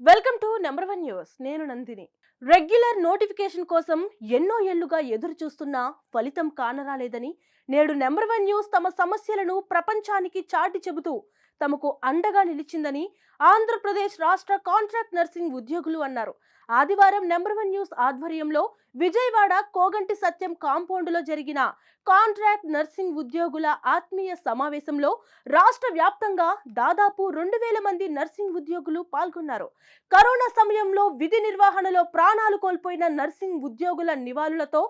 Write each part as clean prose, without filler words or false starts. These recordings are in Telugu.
Welcome to number one news. నేను నందిని. రెగ్యులర్ నోటిఫికేషన్ కోసం ఎన్నో ఏళ్లుగా ఎదురు చూస్తున్నా ఫలితం కానరాలేదని నేడు నెంబర్ వన్ న్యూస్ తమ సమస్యలను ప్రపంచానికి చాటి చెబుతూ తమకు అండగా నిలిచిందని ఆంధ్రప్రదేశ్ రాష్ట్ర కాంట్రాక్ట్ నర్సింగ్ ఉద్యోగులు అన్నారు. ఆదివారం నెంబర్ వన్ న్యూస్ ఆధ్వర్యంలో విజయవాడ కోగంటి సత్యం కాంపౌండ్లో జరిగిన కాంట్రాక్ట్ నర్సింగ్ ఉద్యోగుల ఆత్మీయ సమావేశంలో రాష్ట్ర వ్యాప్తంగా దాదాపు 2000 మంది నర్సింగ్ ఉద్యోగులు పాల్గొన్నారు. కరోనా సమయంలో విధి నిర్వహణలో ప్రాణాలు కోల్పోయిన నర్సింగ్ ఉద్యోగుల నివాళులతో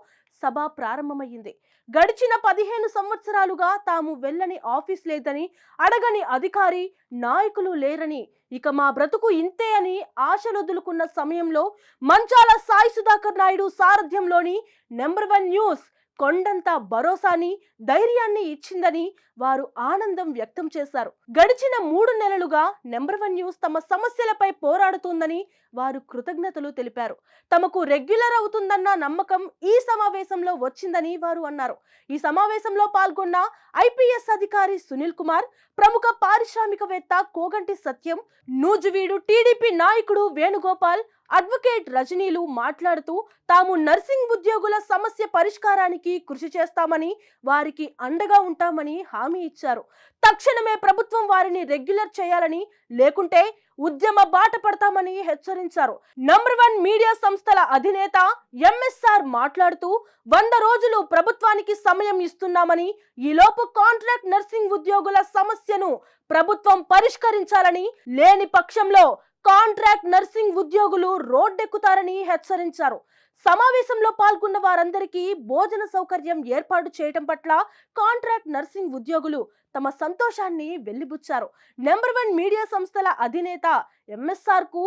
సభ ప్రారంభమైంది. గడిచిన 15 సంవత్సరాలుగా తాము వెళ్ళని ఆఫీస్ లేదని, అడగని అధికారి నాయకులు లేరని, ఇక మా బ్రతుకు ఇంతే అని ఆశలొదులుకున్న సమయంలో మంచాల సాయి సుధాకర్ నాయుడు సారథ్యంలోని నెంబర్ వన్ న్యూస్ కొండంత భరోసాని, ధైర్యాన్ని ఇచ్చిందని వారు ఆనందం వ్యక్తం చేశారు. గడిచిన 3 నెలలుగా నెంబర్ వన్ న్యూస్ తమ సమస్యలపై పోరాడుతుందని వారు కృతజ్ఞతలు తెలిపారు. తమకు రెగ్యులర్ అవుతుందన్న నమ్మకం ఈ సమావేశంలో వచ్చిందని వారు అన్నారు. ఈ సమావేశంలో పాల్గొన్న ఐపీఎస్ అధికారి సునీల్ కుమార్, ప్రముఖ పారిశ్రామికవేత్త కోగంటి సత్యం, నూజువీడు టీడీపీ నాయకుడు వేణుగోపాల్, అడ్వకేట్ రజనీలు మాట్లాడుతూ తాము నర్సింగ్ ఉద్యోగుల సమస్య పరిష్కారానికి కృషి చేస్తామని, వారికి అండగా ఉంటామని హామీ ఇచ్చారు. తక్షణమే ప్రభుత్వం వారిని రెగ్యులర్ చేయాలని, లేకుంటే ఉద్యమ బాట పడతామని హెచ్చరించారు. నంబర్ వన్ మీడియా సంస్థల అధినేత ఎంఎస్ఆర్ మాట్లాడుతూ 100 రోజులు ప్రభుత్వానికి సమయం ఇస్తున్నామని, ఈలోపు కాంట్రాక్ట్ నర్సింగ్ ఉద్యోగుల సమస్యను ప్రభుత్వం పరిష్కరించాలని, లేని పక్షంలో కాంట్రాక్ట్ నర్సింగ్ ఉద్యోగులు రోడ్డెక్కుతారని హెచ్చరించారు. సమావేశంలో పాల్గొన్న వారందరికీ భోజన సౌకర్యం ఏర్పాటు చేయడం పట్ల కాంట్రాక్ట్ నర్సింగ్ ఉద్యోగులు తమ సంతోషాన్ని వెల్లిబుచ్చారు. నెంబర్ వన్ మీడియా సంస్థల అధినేత ఎంఎస్ఆర్ కు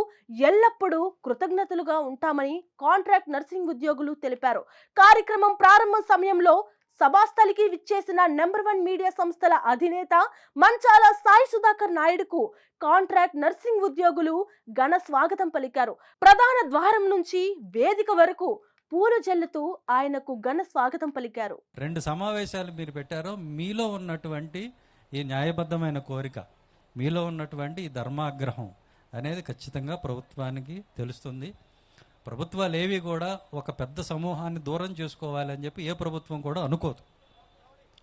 ఎల్లప్పుడూ కృతజ్ఞతలుగా ఉంటామని కాంట్రాక్ట్ నర్సింగ్ ఉద్యోగులు తెలిపారు. కార్యక్రమం ప్రారంభ సమయంలో సభాస్థలికి విచ్చేసిన నెంబర్ వన్ మీడియా సంస్థల అధినేత మంచాల సాయి సుధాకర్ నాయుడుకు కాంట్రాక్ట్ నర్సింగ్ ఉద్యోగులు ఘన స్వాగతం పలికారు. ప్రధాన ద్వారం నుంచి వేదిక వరకు పూలు జల్లుతూ ఆయనకు ఘన స్వాగతం పలికారు. 2 సమావేశాలు మీరు పెట్టారో, మీలో ఉన్నటువంటి ఈ న్యాయబద్ధమైన కోరిక, మీలో ఉన్నటువంటి ఈ ధర్మాగ్రహం అనేది ఖచ్చితంగా ప్రభుత్వానికి తెలుస్తుంది. ప్రభుత్వాలు ఏవి కూడా ఒక పెద్ద సమూహాన్ని దూరం చేసుకోవాలని చెప్పి ఏ ప్రభుత్వం కూడా అనుకోదు.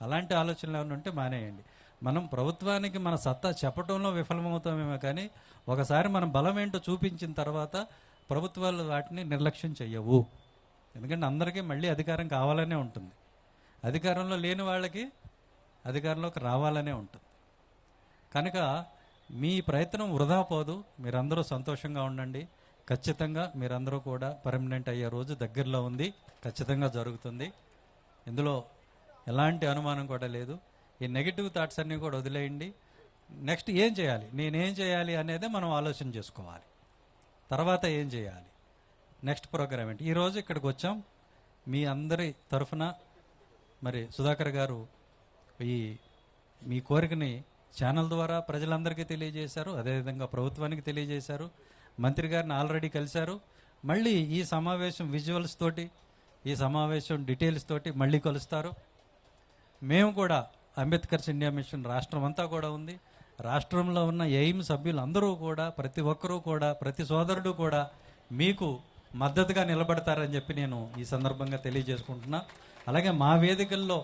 అలాంటి ఆలోచనలు ఏమైనా ఉంటే మానేయండి. మనం ప్రభుత్వానికి మన సత్తా చెప్పడంలో విఫలమవుతామేమో, కానీ ఒకసారి మనం బలం ఏంటో చూపించిన తర్వాత ప్రభుత్వాలు వాటిని నిర్లక్ష్యం చెయ్యవు. ఎందుకంటే అందరికీ మళ్ళీ అధికారం కావాలనే ఉంటుంది. అధికారంలో లేని వాళ్ళకి అధికారంలోకి రావాలనే ఉంటుంది. కనుక మీ ప్రయత్నం వృధా పోదు. మీరందరూ సంతోషంగా ఉండండి. ఖచ్చితంగా మీరందరూ కూడా పర్మనెంట్ అయ్యే రోజు దగ్గరలో ఉంది. ఖచ్చితంగా జరుగుతుంది. ఇందులో ఎలాంటి అనుమానం కూడా లేదు. ఈ నెగిటివ్ థాట్స్ అన్నీ కూడా వదిలేయండి. నెక్స్ట్ ఏం చేయాలి, నేనేం చేయాలి అనేదే మనం ఆలోచన చేసుకోవాలి. తర్వాత ఏం చేయాలి, నెక్స్ట్ ప్రోగ్రామ్ ఏంటి. ఈరోజు ఇక్కడికి వచ్చాం మీ అందరి తరఫున. మరి సుధాకర్ గారు మీ కోరికని ఛానల్ ద్వారా ప్రజలందరికీ తెలియజేశారు, అదేవిధంగా ప్రభుత్వానికి తెలియజేశారు. మంత్రి గారిని ఆల్రెడీ కలిశారు. మళ్ళీ ఈ సమావేశం విజువల్స్ తోటి, ఈ సమావేశం డీటెయిల్స్ తోటి మళ్ళీ కలుస్తారు. మేము కూడా అంబేద్కర్స్ ఇండియా మిషన్ రాష్ట్రం అంతా కూడా ఉంది. రాష్ట్రంలో ఉన్న ఎయిమ్ సభ్యులు అందరూ కూడా, ప్రతి ఒక్కరూ కూడా, ప్రతి సోదరుడు కూడా మీకు మద్దతుగా నిలబడతారని చెప్పి నేను ఈ సందర్భంగా తెలియజేసుకుంటున్నా. అలాగే మా వేదికల్లో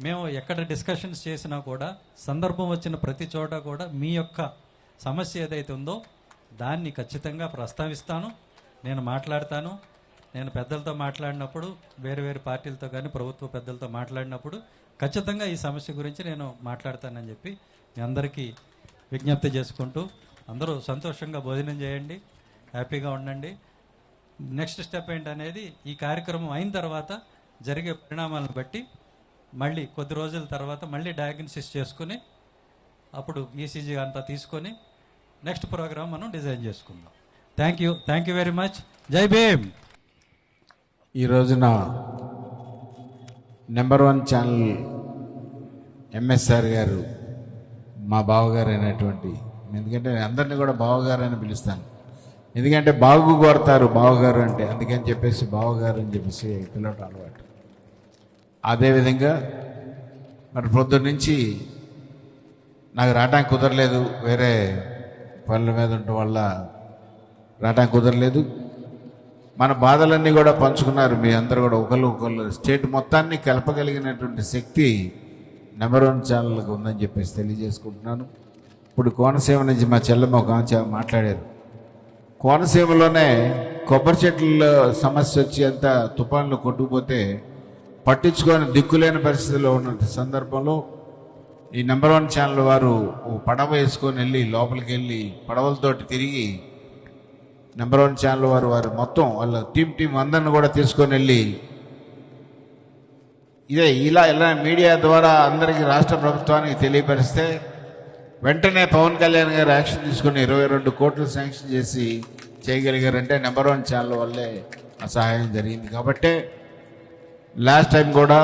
మేము ఎక్కడ డిస్కషన్స్ చేసినా కూడా సందర్భం వచ్చిన ప్రతి చోట కూడా మీ యొక్క సమస్య ఏదైతే ఉందో దాన్ని ఖచ్చితంగా ప్రస్తావిస్తాను. నేను మాట్లాడతాను. నేను పెద్దలతో మాట్లాడినప్పుడు, వేరు వేరు పార్టీలతో కానీ ప్రభుత్వ పెద్దలతో మాట్లాడినప్పుడు ఖచ్చితంగా ఈ సమస్య గురించి నేను మాట్లాడతానని చెప్పి మీ అందరికీ విజ్ఞప్తి చేసుకుంటూ, అందరూ సంతోషంగా భోజనం చేయండి, హ్యాపీగా ఉండండి. నెక్స్ట్ స్టెప్ ఏంటనేది ఈ కార్యక్రమం అయిన తర్వాత జరిగే పరిణామాలను బట్టి మళ్ళీ కొద్ది రోజుల తర్వాత మళ్ళీ డయాగ్నోసిస్ చేసుకుని అప్పుడు ఈసీజీ అంతా తీసుకొని నెక్స్ట్ ప్రోగ్రామ్ మనం డిజైన్ చేసుకుందాం. Thank you very much. జై భీమ్. ఈ రోజున నెంబర్ వన్ ఛానల్ ఎంఎస్ఆర్ గారు మా బావగారు అయినటువంటి, ఎందుకంటే అందరినీ కూడా బావగారు అని పిలుస్తాను, ఎందుకంటే బాగు కోరతారు బావగారు అంటే, అందుకని చెప్పేసి బావగారు అని చెప్పేసి పిలవటం అలవాటు. అదేవిధంగా మరి పొద్దున్న నుంచి నాకు రావడానికి కుదరలేదు, వేరే పనుల మీద ఉండటం వల్ల రావడానికి కుదరలేదు. మన బాధలన్నీ కూడా పంచుకున్నారు. మీ అందరూ కూడా ఒకళ్ళు స్టేట్ మొత్తాన్ని కలపగలిగినటువంటి శక్తి నెంబర్ 1 ఛానల్కి ఉందని చెప్పేసి తెలియజేసుకుంటున్నాను. ఇప్పుడు కోనసీమ నుంచి మా చెల్లెమ్మ ఒక మాట్లాడారు. కోనసీమలోనే కొబ్బరి చెట్ల సమస్య వచ్చి అంత తుఫాన్లు కొట్టుకుపోతే పట్టించుకొని దిక్కులేని పరిస్థితిలో ఉన్న సందర్భంలో ఈ నెంబర్ 1 ఛానల్ వారు పడవ వేసుకొని వెళ్ళి లోపలికి వెళ్ళి పడవలతోటి తిరిగి నెంబర్ 1 ఛానల్ వారు మొత్తం వాళ్ళ టీం అందరిని కూడా తీసుకొని వెళ్ళి ఇలా మీడియా ద్వారా అందరికీ రాష్ట్ర ప్రభుత్వానికి తెలియపరిస్తే వెంటనే పవన్ కళ్యాణ్ గారు యాక్షన్ తీసుకుని 22 కోట్లు శాంక్షన్ చేసి చేయగలిగారంటే నెంబర్ 1 ఛానల్ వల్లే ఆ సహాయం జరిగింది. కాబట్టే లాస్ట్ టైం కూడా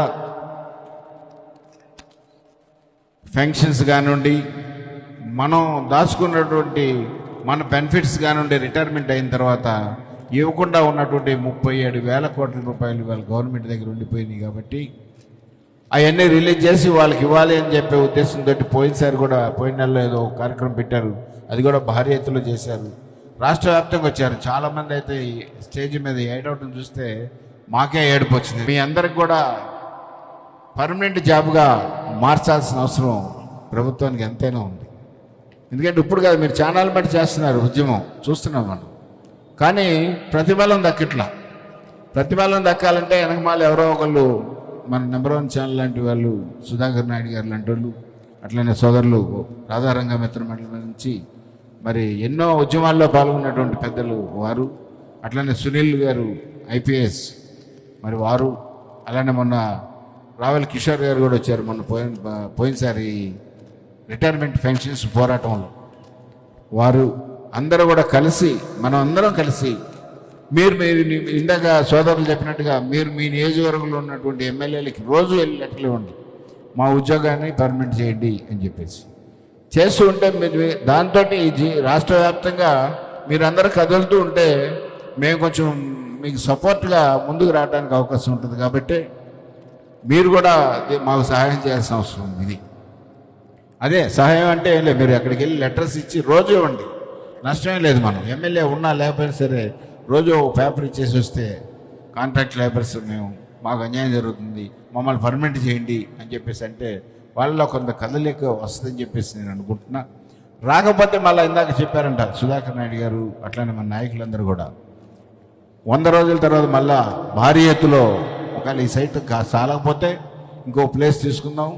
ఫంక్షన్స్ కానివ్వండి, మనం దాచుకున్నటువంటి మన బెనిఫిట్స్ కానివ్వండి, రిటైర్మెంట్ అయిన తర్వాత ఇవ్వకుండా ఉన్నటువంటి 37,000 కోట్ల రూపాయలు ఇవాళ గవర్నమెంట్ దగ్గర ఉండిపోయినాయి. కాబట్టి అవన్నీ రిలీజ్ చేసి వాళ్ళకి ఇవ్వాలి అని చెప్పే ఉద్దేశంతో పోయినసారి కూడా పోయిన నెలలో ఏదో కార్యక్రమం పెట్టారు. అది కూడా భారీ ఎత్తులో చేశారు. రాష్ట్ర వ్యాప్తంగా వచ్చారు చాలామంది. అయితే ఈ స్టేజ్ మీద ఏడవటం చూస్తే మాకే ఏడుపు వచ్చింది. మీ అందరికి కూడా పర్మనెంట్ జాబ్గా మార్చాల్సిన అవసరం ప్రభుత్వానికి ఎంతైనా ఉంది. ఎందుకంటే ఇప్పుడు కాదు, మీరు ఛానల్ బట్టి చేస్తున్నారు ఉద్యమం చూస్తున్నాం మనం. కానీ ప్రతిఫలం దక్కట్లా. ప్రతిఫలం దక్కాలంటే వెనకమాల ఎవరో ఒకళ్ళు మన నెంబర్ 1 ఛానల్ లాంటి వాళ్ళు, సుధాకర్ నాయుడు గారు లాంటి వాళ్ళు, అట్లనే సోదరులు రాధారంగ మిత్ర మండలి నుంచి మరి ఎన్నో ఉద్యమాల్లో పాల్గొన్నటువంటి పెద్దలు వారు, అట్లనే సునీల్ గారు IPS మరి వారు, అలానే మొన్న రావెల్ కిషోర్ గారు కూడా వచ్చారు మొన్న పోయినసారి రిటైర్మెంట్ పెన్షన్స్ పోరాటంలో. వారు అందరూ కూడా కలిసి, మనం అందరం కలిసి, మీరు ఇందాక సోదరులు చెప్పినట్టుగా మీరు మీ నియోజకవర్గంలో ఉన్నటువంటి ఎమ్మెల్యేలకి రోజు వెళ్ళి లెటర్లు ఇవ్వండి, మా ఉద్యోగాన్ని పర్మనెంట్ చేయండి అని చెప్పేసి చేస్తూ ఉంటే మీరు దాంతో రాష్ట్ర వ్యాప్తంగా మీరందరూ కదులుతూ ఉంటే మేము కొంచెం మీకు సపోర్ట్గా ముందుకు రావడానికి అవకాశం ఉంటుంది. కాబట్టి మీరు కూడా మాకు సహాయం చేయాల్సిన అవసరం ఉంది. ఇది అదే సహాయం అంటే ఏం లేదు, మీరు అక్కడికి వెళ్ళి లెటర్స్ ఇచ్చి రోజు ఇవ్వండి, నష్టమే లేదు. మనం ఎమ్మెల్యే ఉన్నా లేకపోయినా సరే రోజు పేపర్ ఇచ్చేసి వస్తే కాంట్రాక్ట్ లేబర్స్ మాకు అన్యాయం జరుగుతుంది, మమ్మల్ని పర్మనెంట్ చేయండి అని చెప్పేసి అంటే వాళ్ళలో కొంత కదలిక వస్తుందని చెప్పేసి నేను అనుకుంటున్నా. రాకపోతే మళ్ళీ ఇందాక చెప్పారంట సుధాకర్ నాయుడు గారు, అట్లానే మన నాయకులందరూ కూడా 100 రోజుల తర్వాత మళ్ళా భారీ ఎత్తులో ఒకవేళ ఈ సైట్ సాలకపోతే ఇంకో ప్లేస్ తీసుకుందాం,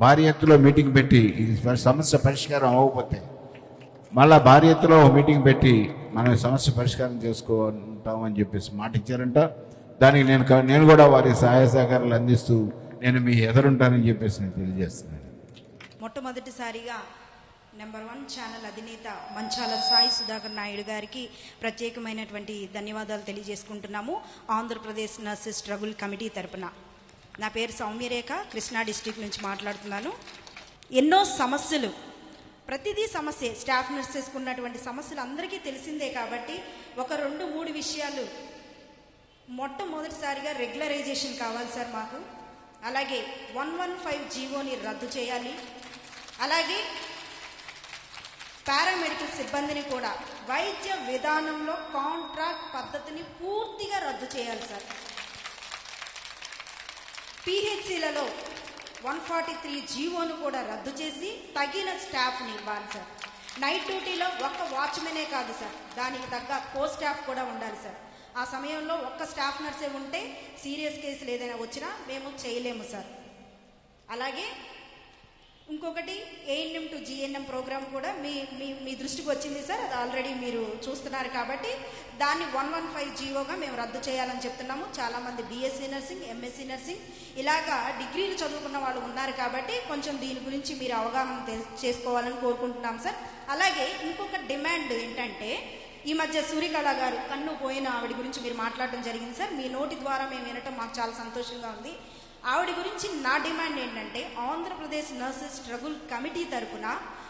భారీ ఎత్తులో మీటింగ్ పెట్టి ఇది సమస్య పరిష్కారం అవ్వకపోతే మళ్ళీ భారీ ఎత్తులో మీటింగ్ పెట్టి మనం సమస్య పరిష్కారం చేసుకుంటామని చెప్పేసి మాట ఇచ్చారంట. దానికి నేను కూడా వారి సహాయ సహకారాలు అందిస్తూ నేను మీ ఎదురుంటానని చెప్పేసి నేను తెలియజేస్తున్నాను. మొట్టమొదటిసారిగా నెంబర్ 1 ఛానల్ అధినేత మంచాల సాయి సుధాకర్ నాయుడు గారికి ప్రత్యేకమైనటువంటి ధన్యవాదాలు తెలియజేసుకుంటున్నాము. ఆంధ్రప్రదేశ్ నర్సెస్ స్ట్రగుల్ కమిటీ తరపున. నా పేరు సౌమ్యరేఖ, కృష్ణా డిస్ట్రిక్ట్ నుంచి మాట్లాడుతున్నాను. ఎన్నో సమస్యలు, ప్రతిదీ సమస్య, స్టాఫ్ నర్సెస్కు ఉన్నటువంటి సమస్యలు అందరికీ తెలిసిందే. కాబట్టి ఒక 2-3 విషయాలు. మొట్టమొదటిసారిగా రెగ్యులరైజేషన్ కావాలి సార్ మాకు. అలాగే 115 జీవోని రద్దు చేయాలి. అలాగే పారామెడికల్ సిబ్బందిని కూడా వైద్య విధానంలో కాంట్రాక్ట్ పద్ధతిని పూర్తిగా రద్దు చేయాలి సార్. PHCలలో 143 జీవోను కూడా రద్దు చేసి తగిన స్టాఫ్ని ఇవ్వాలి సార్. నైట్ డ్యూటీలో ఒక్క వాచ్మెనే కాదు సార్, దానికి తగ్గ కో స్టాఫ్ కూడా ఉండాలి సార్. ఆ సమయంలో ఒక్క స్టాఫ్ నర్సే ఉంటే సీరియస్ కేసులు ఏదైనా వచ్చినా మేము చేయలేము సార్. అలాగే ఇంకొకటి ANM to GNM ప్రోగ్రామ్ కూడా మీ దృష్టికి వచ్చింది సార్. అది ఆల్రెడీ మీరు చూస్తున్నారు. కాబట్టి దాన్ని 115 జీవోగా మేము రద్దు చేయాలని చెప్తున్నాము. చాలామంది BSc నర్సింగ్, MSc నర్సింగ్ ఇలాగా డిగ్రీలు చదువుకున్న వాళ్ళు ఉన్నారు. కాబట్టి కొంచెం దీని గురించి మీరు అవగాహన చేసుకోవాలని కోరుకుంటున్నాం సార్. అలాగే ఇంకొక డిమాండ్ ఏంటంటే, ఈ మధ్య సూర్యకళ గారు కన్ను పోయిన ఆవిడ గురించి మీరు మాట్లాడడం జరిగింది సార్. మీ నోటి ద్వారా మేము వినటం మాకు చాలా సంతోషంగా ఉంది. ఆవిడ గురించి నా డిమాండ్ ఏంటంటే, ఆంధ్రప్రదేశ్ నర్సెస్ స్ట్రగుల్ కమిటీ తరపున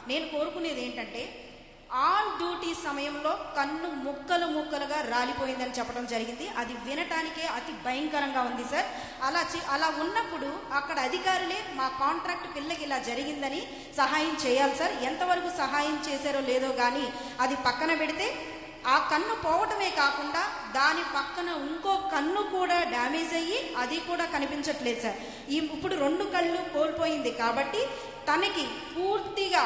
నేను కోరుకునేది ఏంటంటే, ఆన్ డ్యూటీ సమయంలో కన్ను ముక్కలుగా రాలిపోయిందని చెప్పడం జరిగింది. అది వినటానికే అతి భయంకరంగా ఉంది సార్. అలా ఉన్నప్పుడు అక్కడ అధికారులే మా కాంట్రాక్ట్ పిల్లకి ఇలా జరిగిందని సహాయం చేయాలి సార్. ఎంతవరకు సహాయం చేశారో లేదో కానీ అది పక్కన పెడితే ఆ కన్ను పోవటమే కాకుండా దాని పక్కన ఇంకో కన్ను కూడా డ్యామేజ్ అయ్యి అది కూడా కనిపించట్లేదు సార్. ఇప్పుడు 2 కళ్ళు కోల్పోయింది కాబట్టి తనకి పూర్తిగా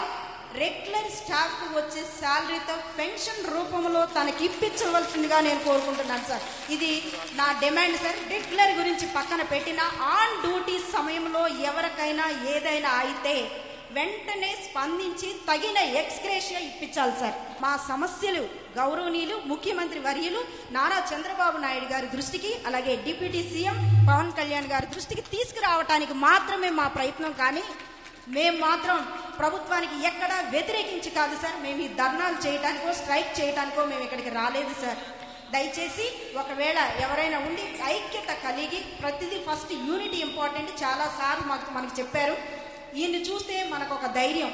రెగ్యులర్ స్టాఫ్కి వచ్చే శాలరీతో పెన్షన్ రూపంలో తనకి ఇప్పించవలసిందిగా నేను కోరుకుంటున్నాను సార్. ఇది నా డిమాండ్ సార్. రెగ్యులర్ గురించి పక్కన పెట్టిన ఆన్ డ్యూటీ సమయంలో ఎవరికైనా ఏదైనా అయితే వెంటనే స్పందించి తగిన ఎక్స్గ్రేషియా ఇప్పించాలి సార్. మా సమస్యలు గౌరవనీయులు ముఖ్యమంత్రి వర్యులు నారా చంద్రబాబు నాయుడు గారి దృష్టికి, అలాగే డిప్యూటీ సీఎం పవన్ కళ్యాణ్ గారి దృష్టికి తీసుకురావటానికి మాత్రమే మా ప్రయత్నం. కానీ మేము మాత్రం ప్రభుత్వానికి ఎక్కడా వ్యతిరేకించి కాదు సార్. మేము ఈ ధర్నాలు చేయడానికో స్ట్రైక్ చేయడానికో మేము ఇక్కడికి రాలేదు సార్. దయచేసి ఒకవేళ ఎవరైనా ఉండి ఐక్యత కలిగి ప్రతిదీ ఫస్ట్ యూనిటీ ఇంపార్టెంట్ చాలాసార్లు మనకు చెప్పారు. ఈయన్ని చూస్తే మనకు ఒక ధైర్యం,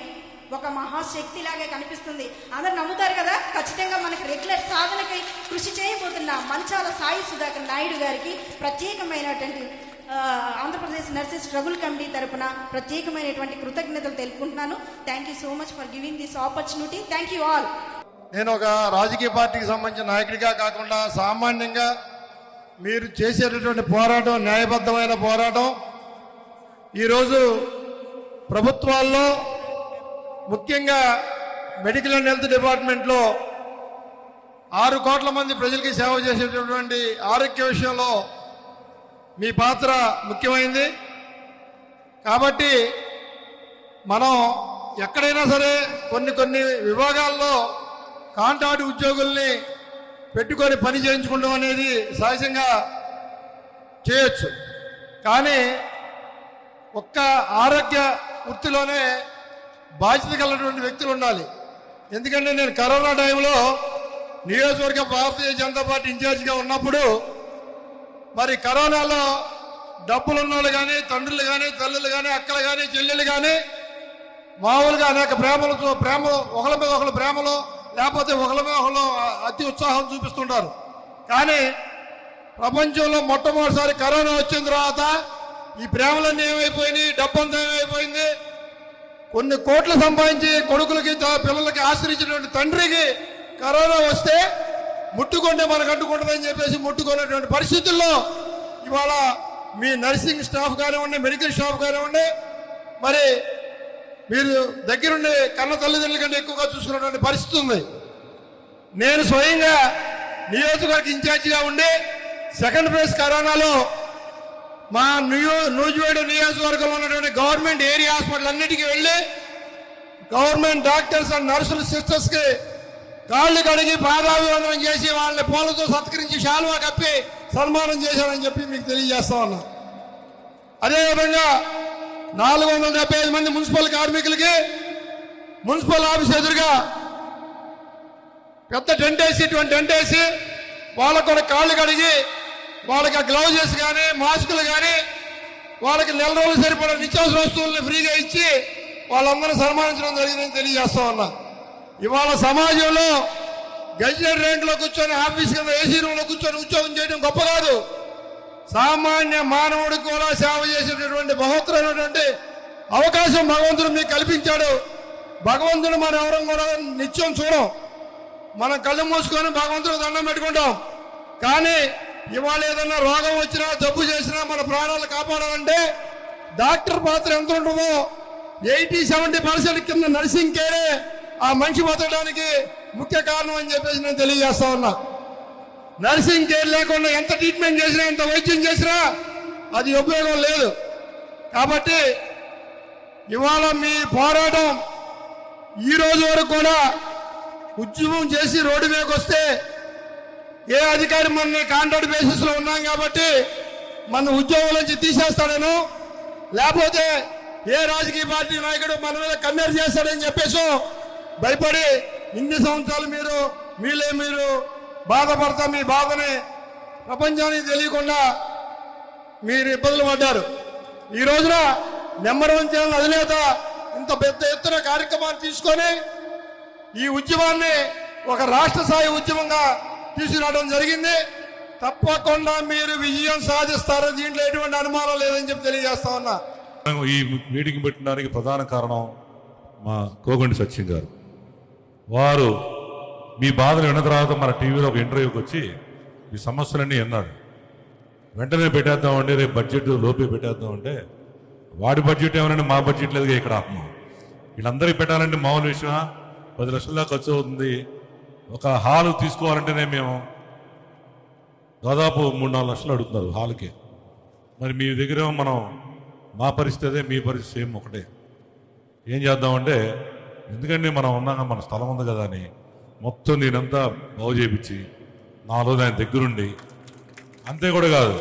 ఒక మహాశక్తి లాగే కనిపిస్తుంది. అందరు నమ్ముతారు కదా. ఖచ్చితంగా మనకి రెగ్యులర్ సాధనకై కృషి చేయబోతున్న మంచాల సాయి సుధాకర్ నాయుడు గారికి ప్రత్యేకమైనటువంటి ఆంధ్రప్రదేశ్ నర్సెస్ స్ట్రగుల్ కమిటీ తరపున ప్రత్యేకమైనటువంటి కృతజ్ఞతలు తెలుపుకుంటున్నాను. Thank you so much for giving this opportunity. Thank you all. నేను ఒక రాజకీయ పార్టీకి సంబంధించిన నాయకుడిగా కాకుండా సామాన్యంగా మీరు చేసేటటువంటి పోరాటం న్యాయబద్ధమైన పోరాటం. ఈరోజు ప్రభుత్వాల్లో ముఖ్యంగా మెడికల్ అండ్ హెల్త్ డిపార్ట్మెంట్లో 6 కోట్ల మంది ప్రజలకి సేవ చేసేటటువంటి ఆరోగ్య విషయంలో మీ పాత్ర ముఖ్యమైంది. కాబట్టి మనం ఎక్కడైనా సరే కొన్ని విభాగాల్లో కాంట్రాక్ట్ ఉద్యోగుల్ని పెట్టుకొని పని చేయించుకోవడం అనేది సహజంగా చేయొచ్చు. కానీ ఒక్క ఆరోగ్య వృత్తిలోనే బాధ్యత కలిగినటువంటి వ్యక్తులు ఉండాలి. ఎందుకంటే నేను కరోనా టైంలో నియోజకవర్గ భారతీయ జనతా పార్టీ ఇన్ఛార్జిగా ఉన్నప్పుడు మరి కరోనాలో డబ్బులున్న వాళ్ళు కానీ, తండ్రులు కానీ, తల్లులు కానీ, అక్కలు కానీ, చెల్లెళ్ళు కానీ మామూలుగా అనేక ప్రేమ ఒకళ్ళ మీద ఒకళ్ళు ప్రేమలో లేకపోతే ఒకళ్ళ మీద ఒకళ్ళు అతి ఉత్సాహం చూపిస్తుంటారు. కానీ ప్రపంచంలో మొట్టమొదటిసారి కరోనా వచ్చిన తర్వాత ఈ ప్రేమలన్నీ ఏమైపోయినాయి, డబ్బంతా ఏమైపోయింది. కొన్ని కోట్లు సంపాదించి కొడుకులకి పిల్లలకి ఆశ్రయించినటువంటి తండ్రికి కరోనా వస్తే ముట్టుకుంటే మనకు అంటుకుంటుందని చెప్పేసి ముట్టుకునేటువంటి పరిస్థితుల్లో ఇవాళ మీ నర్సింగ్ స్టాఫ్ కానివ్వండి, మెడికల్ స్టాఫ్ కానివ్వండి, మరి మీరు దగ్గరుండి కన్న తల్లిదండ్రుల కంటే ఎక్కువగా చూసుకున్నటువంటి పరిస్థితి ఉంది. నేను స్వయంగా నియోజకవర్గ ఇన్ఛార్జిగా ఉండి సెకండ్ ఫేజ్ కరోనాలో మా నూజివేడు నియోజకవర్గంలో ఉన్నటువంటి గవర్నమెంట్ ఏరియా హాస్పిటల్ అన్నిటికీ వెళ్ళి గవర్నమెంట్ డాక్టర్స్ అండ్ నర్సులు సిస్టర్స్కి కాళ్ళు కడిగి పాదాభివందనం చేసి వాళ్ళని పూలతో సత్కరించి శాలువా కప్పి సన్మానం చేశానని చెప్పి మీకు తెలియజేస్తా ఉన్నా. అదేవిధంగా 475 మంది మున్సిపల్ కార్మికులకి మున్సిపల్ ఆఫీస్ ఎదురుగా పెద్ద టెంట్ వేసి వాళ్ళకు కూడా కాళ్ళు కడిగి వాళ్ళకి ఆ గ్లౌజెస్ కానీ, మాస్కులు కానీ, వాళ్ళకి నెల రోజులు సరిపడే నిత్యావసర వస్తువులను ఫ్రీగా ఇచ్చి వాళ్ళందరూ సన్మానించడం జరిగిందని తెలియజేస్తా ఉన్నా. ఇవాళ సమాజంలో గెజిటెడ్ ర్యాంకులో కూర్చొని ఆఫీస్ కింద ఏసీ రూమ్లో కూర్చొని ఉద్యోగం చేయడం గొప్ప కాదు. సామాన్య మానవుడికి కూడా సేవ చేసేటటువంటి మహోత్తరమైనటువంటి అవకాశం భగవంతుడు మీకు కల్పించాడు. భగవంతుడు మనం ఎవరం కూడా నిత్యం చూడం. మనం కళ్ళు మూసుకొని భగవంతుడు దండం పెట్టుకుంటాం. కానీ ఇవాళ ఏదైనా రోగం వచ్చినా, జబ్బు చేసినా మన ప్రాణాలు కాపాడాలంటే డాక్టర్ పాత్ర ఎంత ఉంటుందో 80-70% కింద నర్సింగ్ కేరే ఆ మనిషి బతకడానికి ముఖ్య కారణం అని చెప్పేసి నేను తెలియజేస్తా ఉన్నా. నర్సింగ్ కేర్ లేకుండా ఎంత ట్రీట్మెంట్ చేసినా, ఎంత వైద్యం చేసినా అది ఉపయోగం లేదు. కాబట్టి ఇవాళ మీ పోరాటం ఈ రోజు వరకు కూడా ఉద్యమం చేసి రోడ్డు మీదకి వస్తే ఏ అధికారి మన కాంట్రాక్ట్ బేసిస్ లో ఉన్నాం కాబట్టి మన ఉద్యోగం నుంచి తీసేస్తాడను, లేకపోతే ఏ రాజకీయ పార్టీ నాయకుడు మన మీద కన్నెర చేస్తాడని చెప్పేసి భయపడి ఇన్ని సంవత్సరాలు మీరు బాధపడతా మీ బాధని ప్రపంచానికి తెలియకుండా మీరు ఇబ్బందులు పడ్డారు. ఈ రోజున నెంబర్ 1 ఛానల్ అధినేత ఇంత పెద్ద ఎత్తున కార్యక్రమాన్ని తీసుకొని ఈ ఉద్యమాన్ని ఒక రాష్ట్ర స్థాయి ఉద్యమంగా తీసుకురావడం జరిగింది. తప్పకుండా మీరు విజయం సాధిస్తారని దీంట్లో ఎటువంటి అనుమానం లేదని చెప్పి తెలియజేస్తా ఉన్నా. ఈ మీటింగ్ పెట్టడానికి ప్రధాన కారణం మా కోగండి సత్యం గారు. వారు మీ బాధలు విన్న తర్వాత మన టీవీలో ఒక ఇంటర్వ్యూకి వచ్చి ఈ సమస్యలన్నీ అన్నాడు. వెంటనే పెట్టేద్దామండి, రేపు బడ్జెట్ లోపే పెట్టేద్దామంటే వాడి బడ్జెట్ ఏమనండి, మా బడ్జెట్ లేదుగా ఇక్కడ ఆత్మ. వీళ్ళందరికీ పెట్టాలంటే మామూలు విషయం 10 లక్షల దాకా ఖర్చు అవుతుంది. ఒక హాలు తీసుకోవాలంటేనే మేము దాదాపు 3-4 లక్షలు అడుగుతున్నారు హాల్కి. మరి మీ దగ్గర మనం మా పరిస్థితి అదే, మీ పరిస్థితి సేమ్ ఒకటే. ఏం చేద్దామంటే ఎందుకంటే మనం ఉన్నాక మన స్థలం ఉంది కదా అని మొత్తం నేనంతా బాగు చేయించి 4 రోజులు ఆయన దగ్గరుండి, అంతే కూడా కాదు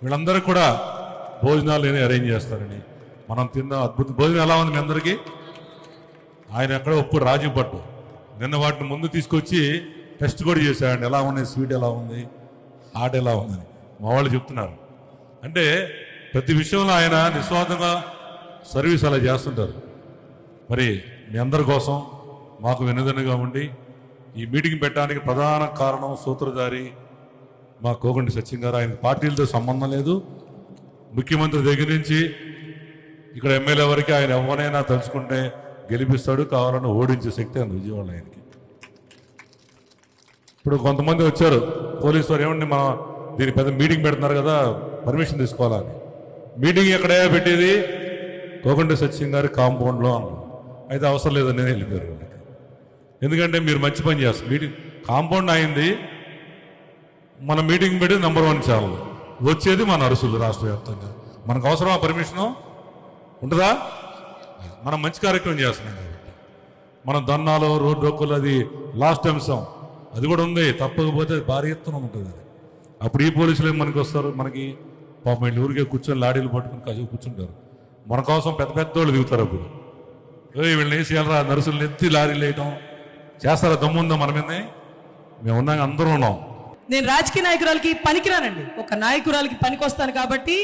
వీళ్ళందరికీ కూడా భోజనాలు అరేంజ్ చేస్తారని మనం తిన్న అద్భుత భోజనం ఎలా ఉంది మీ అందరికీ. ఆయన ఎక్కడ ఒప్పుడు రాజీ పట్టు నిన్న వాటిని ముందు తీసుకొచ్చి టెస్ట్ కూడా చేశాడండి, ఎలా ఉన్నాయి, స్వీట్ ఎలా ఉంది, ఆట ఎలా ఉందని మా వాళ్ళు చెప్తున్నారు. అంటే ప్రతి విషయంలో ఆయన నిస్వార్థంగా సర్వీస్ అలా చేస్తుంటారు. మరి మీ అందరి కోసం మాకు వెనుదన్నుగా ఉండి ఈ మీటింగ్ పెట్టడానికి ప్రధాన కారణం సూత్రధారి మా కోగంటి సత్యం గారు. ఆయన పార్టీలతో సంబంధం లేదు, ముఖ్యమంత్రి దగ్గర నుంచి ఇక్కడ ఎమ్మెల్యే వరకు ఆయన ఎవరైనా తలుచుకుంటే గెలిపిస్తాడు, కావాలని ఓడించే శక్తి అంది విజయవాడ ఆయనకి. ఇప్పుడు కొంతమంది వచ్చారు పోలీసు వారు, ఏమండి మన దీని పెద్ద మీటింగ్ పెడుతున్నారు కదా పర్మిషన్ తీసుకోవాలని. మీటింగ్ ఎక్కడే పెట్టేది కోగంటి సత్యం గారి కాంపౌండ్లో అన్నారు. అయితే అవసరం లేదని వెళ్ళిపోయారు వాళ్ళకి. ఎందుకంటే మీరు మంచి పని చేస్తారు, మీటింగ్ కాంపౌండ్ అయింది, మన మీటింగ్ పెట్టి నెంబర్ 1 ఛానల్ వచ్చేది మన అరుసులు రాష్ట్ర వ్యాప్తంగా. మనకు అవసరం ఆ పర్మిషను ఉంటుందా? మనం మంచి కార్యక్రమం చేస్తున్నాం కాబట్టి మనం దన్నాలు రోడ్డు రొక్కులు అది లాస్ట్ అంశం అది కూడా ఉంది, తప్పకపోతే భారీ ఎత్తున ఉంటుంది. అది అప్పుడు ఈ పోలీసులు మనకి వస్తారు, మనకి పాపం వీళ్ళు ఊరికే కూర్చొని లాడీలు పట్టుకుని కాసేపు కూర్చుంటారు. మన కోసం పెద్ద పెద్ద వాళ్ళు దిగుతారు. అప్పుడు వీళ్ళని వేసి వెళ్ళరా నర్సులు ఎత్తి లారీలు వేయటం చేస్తారా? దమ్ముందా మన మీదే? మేము ఉన్నాక అందరూ ఉన్నాం. నేను రాజకీయ నాయకురాలకి పనికిరానండి, ఒక నాయకురాలకి పనికొస్తాను. కాబట్టి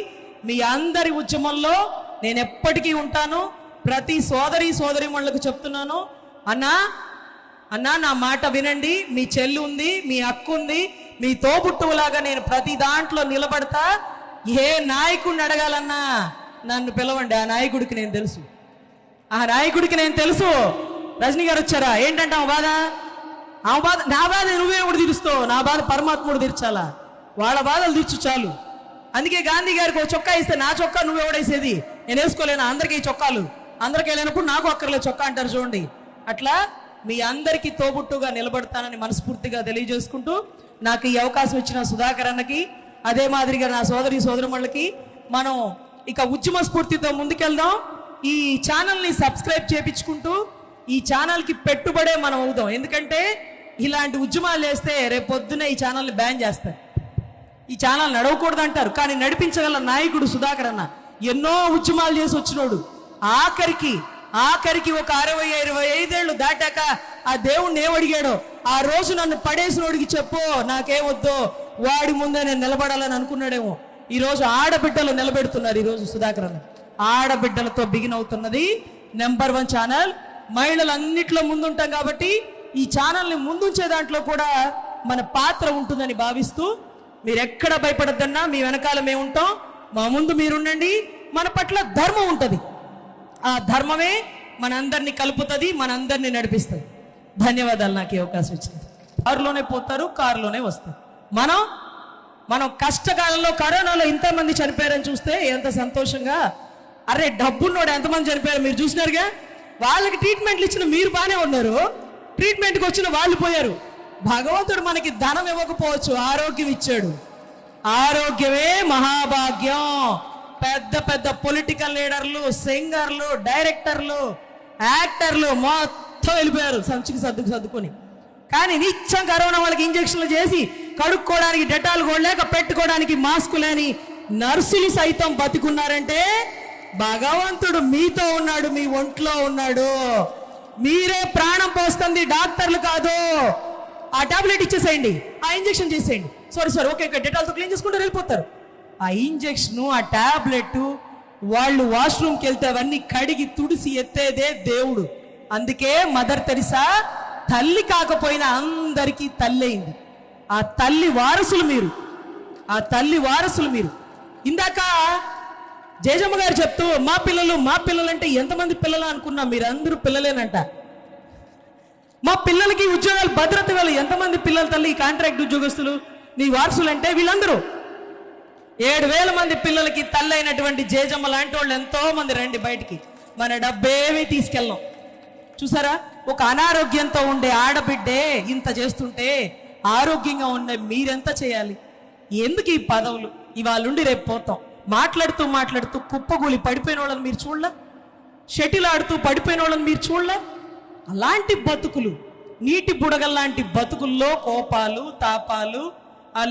మీ అందరి ఉద్యమంలో నేను ఎప్పటికీ ఉంటాను. ప్రతి సోదరిమణులకు చెప్తున్నాను, అన్నా నా మాట వినండి. మీ చెల్లి ఉంది, మీ అక్క ఉంది, మీ తోబుట్టువులాగా నేను ప్రతి దాంట్లో నిలబడతా. ఏ నాయకుడిని అడగాలన్నా నన్ను పిలవండి, ఆ నాయకుడికి నేను తెలుసు. రజనీ గారు వచ్చారా? ఏంటంటే ఆ బాధ నా బాధ నువ్వే కూడా తీరుస్తావు, నా బాధ పరమాత్ముడు తీర్చాలా? వాళ్ళ బాధలు తీర్చు చాలు. అందుకే గాంధీ గారికి ఒక చొక్కా ఇస్తే నా చొక్కా నువ్వు ఎవడేసేది, నేను వేసుకోలేనా? అందరికీ చొక్కాలు అందరికీ వెళ్ళినప్పుడు నాకు అక్కర్లేదు చొక్కా అంటారు చూడండి. అట్లా మీ అందరికీ తోబుట్టుగా నిలబడతానని మనస్ఫూర్తిగా తెలియజేసుకుంటూ నాకు ఈ అవకాశం ఇచ్చిన సుధాకర్ అన్నకి, అదే మాదిరిగా నా సోదరిమణులకి, మనం ఇక ఉద్యమ స్ఫూర్తితో ముందుకెళ్దాం. ఈ ఛానల్ని సబ్స్క్రైబ్ చేయించుకుంటూ ఈ ఛానల్కి పెట్టుబడే మనం అవుదాం. ఎందుకంటే ఇలాంటి ఉద్యమాలు చేస్తే రేపు పొద్దున్న ఈ ఛానల్ని బ్యాన్ చేస్తారు. ఈ ఛానల్ నడవకూడదు అంటారు, కానీ నడిపించగల నాయకుడు సుధాకర్ అన్న. ఎన్నో ఉద్యమాలు చేసి వచ్చినోడు. ఆఖరికి ఒక 60-25 ఏళ్ళు దాటాక ఆ దేవుణ్ణి ఏమడిగాడో, ఆ రోజు నన్ను పడేసినోడికి చెప్పు నాకేమొద్దో, వాడి ముందే నేను నిలబడాలని అనుకున్నాడేమో. ఈరోజు ఆడబిడ్డలు నిలబెడుతున్నారు. ఈరోజు సుధాకర్ అన్న ఆడబిడ్డలతో బిగిన్ అవుతున్నది నెంబర్ 1 ఛానల్. మహిళలు అన్నిట్లో ముందుంటాం కాబట్టి ఈ ఛానల్ని ముందుంచే దాంట్లో కూడా మన పాత్ర ఉంటుందని భావిస్తూ, మీరు ఎక్కడ భయపడద్దన్నా మీ వెనకాల మేము ఉంటాం, మా ముందు మీరుండండి. మన పట్ల ధర్మం ఉంటుంది, ఆ ధర్మమే మనందరినీ కలుపుతుంది, మనందరినీ నడిపిస్తుంది. ధన్యవాదాలు నాకు ఈ అవకాశం ఇచ్చినది. కారులోనే పోతారు, కారులోనే వస్తారు. మనం కష్టకాలంలో కరోనాలో ఇంతమంది చనిపోయారని చూస్తే ఎంత సంతోషంగా, అరే డబ్బున్నోడు ఎంతమంది చనిపోయారు మీరు చూసినారుగా. వాళ్ళకి ట్రీట్మెంట్లు ఇచ్చిన మీరు బాగానే ఉన్నారు, ట్రీట్మెంట్కి వచ్చిన వాళ్ళు పోయారు. భగవంతుడు మనకి ధనం ఇవ్వకపోవచ్చు, ఆరోగ్యం ఇచ్చాడు. ఆరోగ్యమే మహాభాగ్యం. పెద్ద పొలిటికల్ లీడర్లు, సింగర్లు, డైరెక్టర్లు, యాక్టర్లు మొత్తం వెళ్ళిపోయారు సంచికి సర్దుకొని. కానీ నిత్యం కరోనా వాళ్ళకి ఇంజక్షన్లు చేసి కడుక్కోవడానికి డెటాల్ కూడా లేక పెట్టుకోవడానికి మాస్కు లేని నర్సులు సైతం బతికున్నారంటే భగవంతుడు మీతో ఉన్నాడు, మీ ఒంట్లో ఉన్నాడు. మీరే ప్రాణం పోస్తుంది, డాక్టర్లు కాదు. ఆ టాబ్లెట్ ఇచ్చేసేయండి, ఆ ఇంజక్షన్ చేసేయండి, సారీ ఓకే డెటాల్తో క్లీన్ చేసుకుంటూ వెళ్ళిపోతారు. ఆ ఇంజక్షన్, ఆ టాబ్లెట్, వాళ్ళు వాష్రూమ్కి వెళ్తే అవన్నీ కడిగి తుడిసి ఎత్తేదే దేవుడు. అందుకే మదర్ తెరిసా తల్లి కాకపోయినా అందరికీ తల్లి అయింది. ఆ తల్లి వారసులు మీరు. ఇందాక జయజమ్మ గారు చెప్తూ మా పిల్లలు అంటే ఎంతమంది పిల్లలు అనుకున్నా, మీరందరూ పిల్లలేనంట. మా పిల్లలకి ఉద్యోగాలు భద్రత వేళ ఎంతమంది పిల్లల తల్లి ఈ కాంట్రాక్ట్ ఉద్యోగస్తులు నీ వారసులు అంటే వీళ్ళందరూ 7,000 మంది పిల్లలకి తల్లి అయినటువంటి జేజమ్మ లాంటి వాళ్ళు ఎంతో మంది రండి బయటికి, మన డబ్బేమీ తీసుకెళ్ళం. చూసారా, ఒక అనారోగ్యంతో ఉండే ఆడబిడ్డే ఇంత చేస్తుంటే ఆరోగ్యంగా ఉండే మీరెంత చేయాలి? ఎందుకు ఈ పదవులు? ఇవాళ నుండి రేపు పోతాం. మాట్లాడుతూ కుప్పగూలి పడిపోయిన వాళ్ళని మీరు చూడలే? షటిల్ ఆడుతూ పడిపోయిన వాళ్ళని మీరు చూడలే? అలాంటి బతుకులు, నీటి బుడగల్లాంటి బతుకుల్లో కోపాలు, తాపాలు,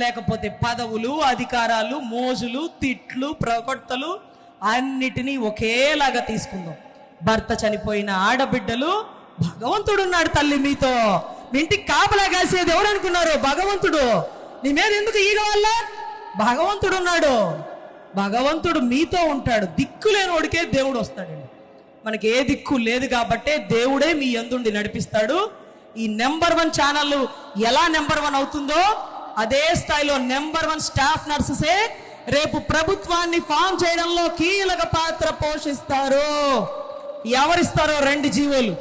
లేకపోతే పదవులు, అధికారాలు, మోజులు, తిట్లు, ప్రకొట్టలు అన్నిటినీ ఒకేలాగా తీసుకుందాం. భర్త చనిపోయిన ఆడబిడ్డలు, భగవంతుడు ఉన్నాడు తల్లి మీతో. మీ ఇంటికి కాపలా కాసేది ఎవరు అనుకున్నారు? భగవంతుడు. నీ మీద ఎందుకు ఈగ వల్ల? భగవంతుడు ఉన్నాడు. భగవంతుడు మీతో ఉంటాడు. దిక్కు లేనోడికే దేవుడు వస్తాడండి. మనకి ఏ దిక్కు లేదు కాబట్టే దేవుడే మీ యందుండి నడిపిస్తాడు. ఈ నెంబర్ 1 ఛానల్ ఎలా నెంబర్ 1 అవుతుందో అదే స్థాయిలో నెంబర్ 1 స్టాఫ్ నర్సెసే రేపు ప్రభుత్వాన్ని ఫామ్ చేయడంలో కీలక పాత్ర పోషిస్తారు. ఎవరిస్తారో 2 జీవోలు.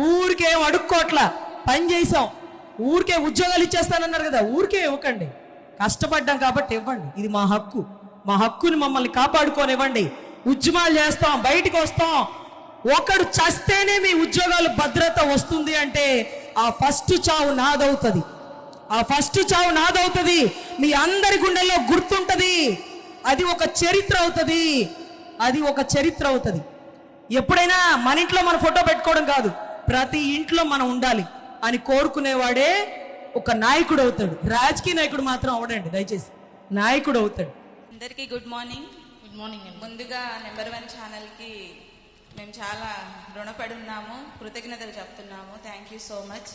ఊరికే అడుక్కోట్ల పని చేసాం, ఊరికే ఉద్యోగాలు ఇచ్చేస్తానన్నారు కదా, ఊరికే ఇవ్వకండి. కష్టపడ్డాం కాబట్టి ఇవ్వండి. ఇది మా హక్కు. మా హక్కుని మమ్మల్ని కాపాడుకోనివ్వండి. ఉద్యమాలు చేస్తాం, బయటికి వస్తాం. ఒకడు చస్తేనే మీ ఉద్యోగాలు భద్రత వస్తుంది అంటే ఆ ఫస్ట్ చావు నాదవుతుంది. ఆ ఫస్ట్ చావు నాదవుతుంది. మీ అందరి గుండెల్లో గుర్తుంటది. అది ఒక చరిత్ర అవుతుంది. అది ఒక చరిత్ర అవుతుంది. ఎప్పుడైనా మన ఇంట్లో మన ఫోటో పెట్టుకోవడం కాదు, ప్రతి ఇంట్లో మనం ఉండాలి అని కోరుకునేవాడే ఒక నాయకుడు అవుతాడు. రాజకీయ నాయకుడు మాత్రం అవడండి, దయచేసి నాయకుడు అవుతాడు. అందరికీ గుడ్ మార్నింగ్. ముందుగా నెంబర్ 1 ఛానల్కి మేము చాలా రుణపడి ఉన్నాము, కృతజ్ఞతలు చెప్తున్నాము. Thank you so much.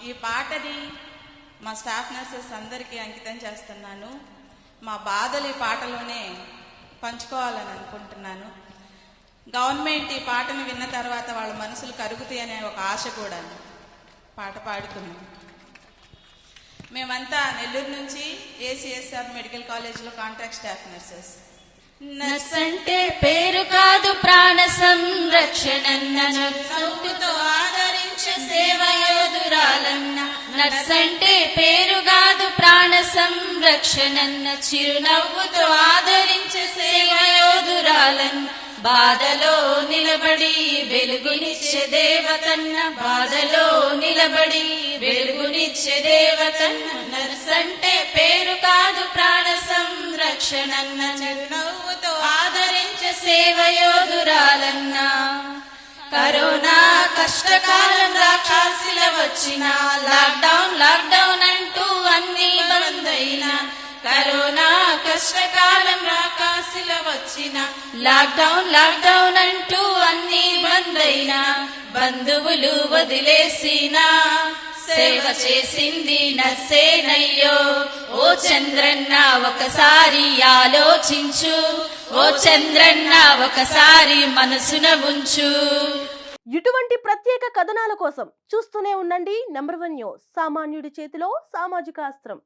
ఈ పాటని మా స్టాఫ్ నర్సెస్ అందరికీ అంకితం చేస్తున్నాను. మా బాధలు ఈ పాటలోనే పంచుకోవాలని అనుకుంటున్నాను. గవర్నమెంట్ ఈ పాటను విన్న తర్వాత వాళ్ళ మనసులు కరుగుతాయి అనే ఒక ఆశ కూడా పాట పాడుతున్నాం. మేమంతా నెల్లూరు నుంచి ఏసీఎస్ఆర్ మెడికల్ కాలేజ్లో కాంట్రాక్ట్ స్టాఫ్ నర్సెస్. నర్స్ అంటే పేరు కాదు, ప్రాణ సంరక్షణన్న, నవ్వుతో ఆదరించే సేవయోధురాలన్న. నర్స్ అంటే పేరు కాదు, ప్రాణ సంరక్షణన్న, చిరునవ్వుతో ఆదరించే సేవయోధురాలన్న. బాధలో నిలబడి వెలుగునిచ్చే దేవతన్న, బాధలో నిలబడి వెలుగునిచ్చే దేవతన్న. నర్స్ అంటే పేరు కాదు, ప్రాణ సంరక్షణన్న, చిరునవ్వుతో ఆదరించే సేవయోధురాలన్న. కరోనా కష్టకాలం రాక్షసుల వచ్చిన, లాక్డౌన్ అంటూ అన్ని బంద్ అయినా. కరోనా కష్టకాలం రాకాశిల వచ్చిన, లాక్డౌన్ అంటూ అన్ని బంద్ అయినా. బంధువులు వదిలేసిన సేవ చేసింది నర్సేనయ్యో. ఓ చంద్రన్న ఒకసారి ఆలోచించు, ఓ చంద్రన్న ఒకసారి మనసున ఉంచు. ఇటువంటి ప్రత్యేక కథనాల కోసం చూస్తూనే ఉండండి నెంబర్ 1 న్యూస్. సామాన్యుడి చేతిలో సామాజిక అస్త్రం.